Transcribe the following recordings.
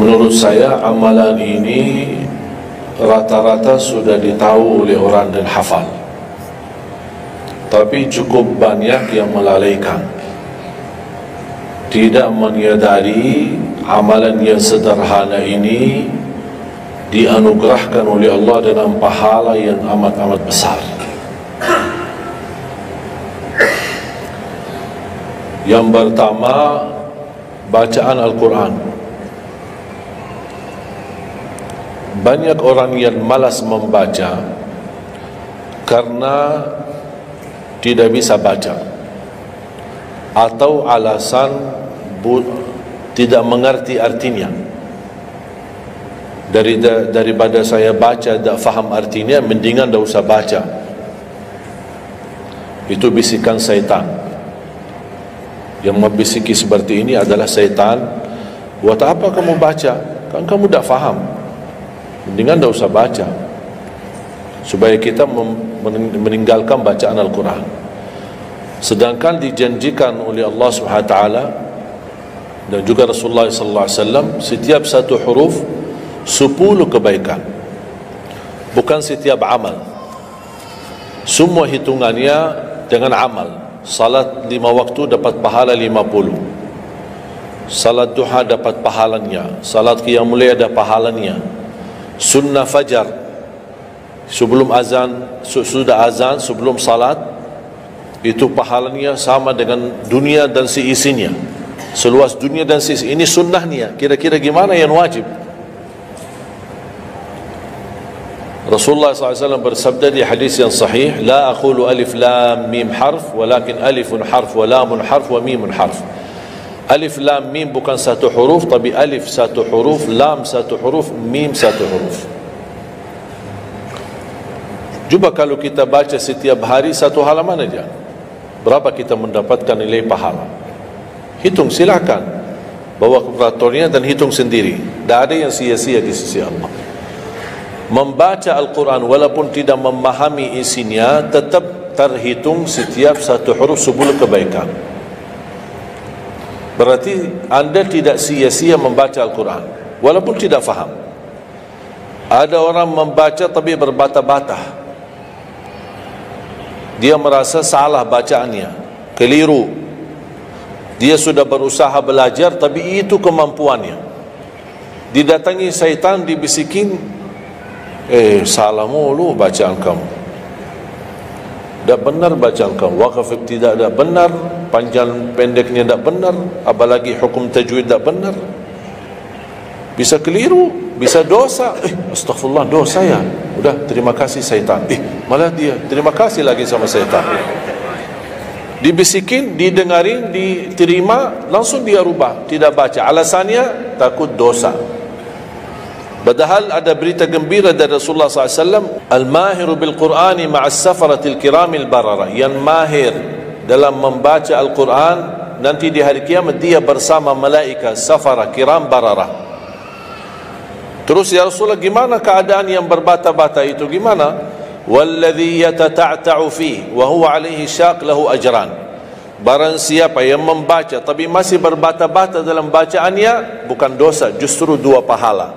Menurut saya amalan ini rata-rata sudah ditahu oleh orang dan hafal, tapi cukup banyak yang melalaikan, tidak menyadari amalan yang sederhana ini dianugerahkan oleh Allah dengan pahala yang amat-amat besar. Yang pertama, bacaan Al-Quran. Banyak orang yang malas membaca karena tidak bisa baca, atau alasan tidak mengerti artinya. Daripada saya baca tak faham artinya, mendingan tak usah baca. Itu bisikan syaitan. Yang membisiki seperti ini adalah syaitan. Buat apa kamu baca? Kan kamu tak faham. Mendingan tak usah baca, supaya kita meninggalkan bacaan Al-Quran. Sedangkan dijanjikan oleh Allah SWT dan juga Rasulullah SAW, setiap satu huruf 10 kebaikan, bukan setiap amal. Semua hitungannya dengan amal. Salat 5 waktu dapat pahala 50, salat duha dapat pahalanya, salat qiyamul lail ada pahalanya, sunnah fajar sebelum azan, sudah azan sebelum salat, itu pahalanya sama dengan dunia dan seisinya, seluas dunia dan seisinya. Ini sunnahnya. Kira-kira gimana yang wajib? Rasulullah SAW bersabda di hadis yang sahih, la aqulu alif lam mim harf, walakin alifun harf wa lamun harf wa mimun harf. Alif lam mim bukan satu huruf, tapi alif satu huruf, lam satu huruf, mim satu huruf. Cuba kalau kita baca setiap hari satu halaman aja, berapa kita mendapatkan nilai pahala? Hitung, silakan, bawa kalkulatornya dan hitung sendiri. Tak ada yang sia-sia di sisi Allah. Membaca Al-Quran walaupun tidak memahami isinya, tetap terhitung setiap satu huruf 10 kebaikan. Berarti anda tidak sia-sia membaca Al-Quran walaupun tidak faham. Ada orang membaca tapi berbata-bata, dia merasa salah bacaannya, keliru. Dia sudah berusaha belajar, tapi itu kemampuannya. Didatangi syaitan, dibisikin, salah mulu bacaan kamu, tak benar bacaan kamu, wakaf tidak benar, panjang pendeknya tak benar, apalagi hukum tajwid tak benar. Bisa keliru, bisa dosa. Astaghfirullah, dosa ya. Udah, terima kasih syaitan. Malah dia terima kasih lagi sama syaitan. Dibisikin, didengarin, diterima, langsung dia rubah, tidak baca. Alasannya takut dosa. Padahal ada berita gembira dari Rasulullah SAW, al-mahiru bil-Qur'ani ma'as safaratil kiramil barara. Yang mahir dalam membaca Al-Quran, nanti di hari kiamat dia bersama malaikat safara kiram barara. Terus ya Rasulullah, gimana keadaan yang berbata-bata itu? Gimana? Walladhi yatata'ta'u fi wa huwa alaihi syaq lahu ajran. Barang siapa yang membaca tapi masih berbata-bata dalam bacaannya, bukan dosa, justru 2 pahala.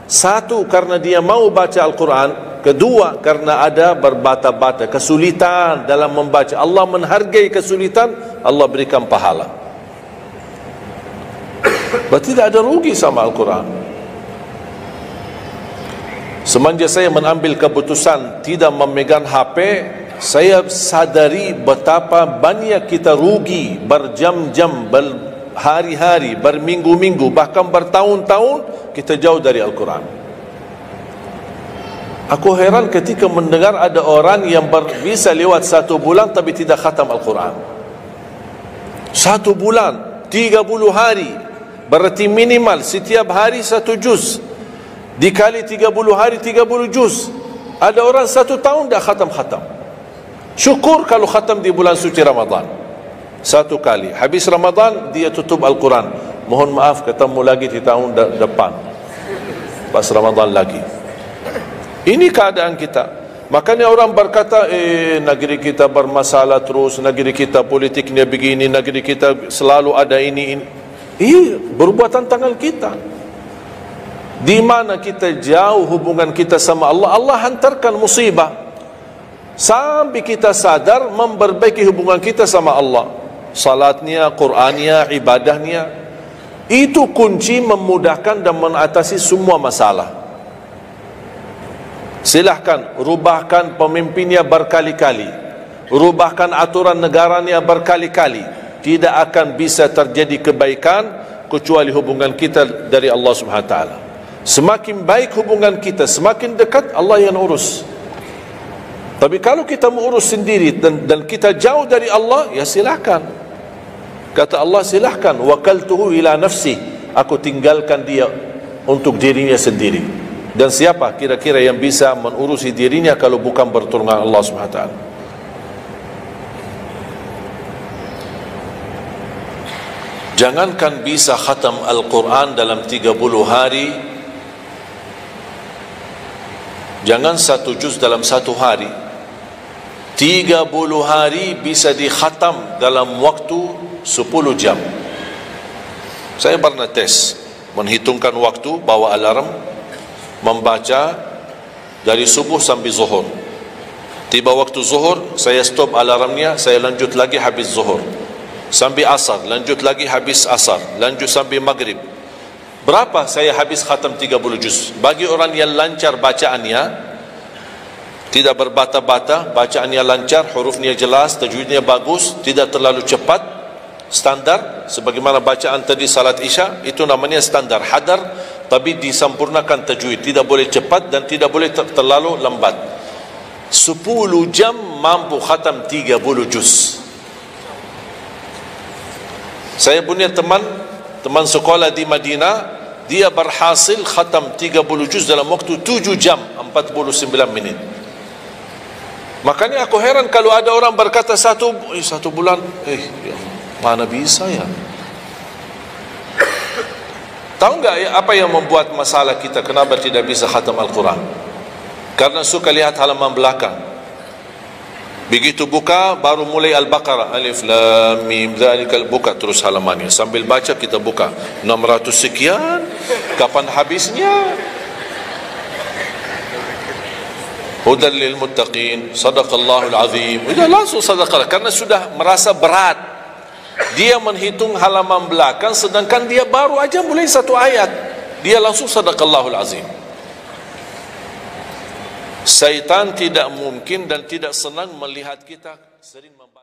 Satu, karena dia mau baca Al-Quran. Kedua, karena ada berbata-bata, kesulitan dalam membaca. Allah menghargai kesulitan, Allah berikan pahala. Berarti tidak ada rugi sama Al-Quran. Semenjak saya mengambil keputusan tidak memegang HP, saya sadari betapa banyak kita rugi berjam-jam, berhari-hari, berminggu-minggu, bahkan bertahun-tahun kita jauh dari Al-Quran. Aku heran ketika mendengar ada orang yang bisa lewat 1 bulan tapi tidak khatam Al-Quran. 1 bulan, 30 hari, berarti minimal setiap hari 1 juz, dikali 30 hari 30 juz. Ada orang 1 tahun dah khatam-khatam. Syukur kalau khatam di bulan suci Ramadan 1 kali, habis Ramadan dia tutup Al-Quran. Mohon maaf, ketemu lagi di tahun depan pas Ramadan lagi. Ini keadaan kita. Makanya orang berkata, negeri kita bermasalah terus, negeri kita politiknya begini, negeri kita selalu ada ini. Berbuatan tangan kita. Di mana kita jauh hubungan kita sama Allah, Allah hantarkan musibah sampai kita sadar memperbaiki hubungan kita sama Allah. Salatnya, Qur'annya, ibadahnya, itu kunci memudahkan dan mengatasi semua masalah. Silahkan rubahkan pemimpinnya berkali-kali, rubahkan aturan negaranya berkali-kali, tidak akan bisa terjadi kebaikan kecuali hubungan kita dari Allah Subhanahu wa taala. Semakin baik hubungan kita, semakin dekat Allah yang urus. Tapi kalau kita mengurus sendiri dan kita jauh dari Allah, ya silahkan. Kata Allah, silahkan. Wakaltuhu ila nafsi, aku tinggalkan dia untuk dirinya sendiri. Dan siapa kira-kira yang bisa mengurusi dirinya kalau bukan pertolongan Allah Subhanahu wa taala? Jangankan bisa khatam Al-Quran dalam 30 hari, jangan 1 juz dalam 1 hari, 30 hari bisa dikhatam dalam waktu 10 jam. Saya pernah tes, menghitungkan waktu, bawa alarm, membaca dari subuh sampai zuhur. Tiba waktu zuhur, saya stop alarmnya, saya lanjut lagi habis zuhur. Sampai asar, lanjut lagi habis asar, lanjut sampai maghrib. Berapa saya habis khatam 30 juz? Bagi orang yang lancar bacaannya, tidak berbata-bata, bacaannya lancar, hurufnya jelas, tajwidnya bagus, tidak terlalu cepat, standar, sebagaimana bacaan tadi salat isya, itu namanya standar, hadar, tapi disempurnakan tajwid, tidak boleh cepat dan tidak boleh terlalu lambat. 10 jam mampu khatam 30 juz. Saya punya teman sekolah di Madinah, dia berhasil khatam 30 juz dalam waktu 7 jam 49 menit. Makanya aku heran kalau ada orang berkata satu bulan, mana bisa ya? Tahu enggak ya, apa yang membuat masalah kita kenapa tidak bisa khatam Al-Quran? Karena suka lihat halaman belakang. Begitu buka, baru mulai Al-Baqarah, Alif Lam Mim Dzalikal, buka terus halamannya. Sambil baca kita buka 600 sekian, kapan habisnya? Hudal lil muttaqin, sadaqallahul azim. Sudah langsung sadaqah, karena sudah merasa berat. Dia menghitung halaman belakang, sedangkan dia baru aja mulai 1 ayat, dia langsung sadaqallahul azim. Syaitan tidak mungkin dan tidak senang melihat kita sering membaca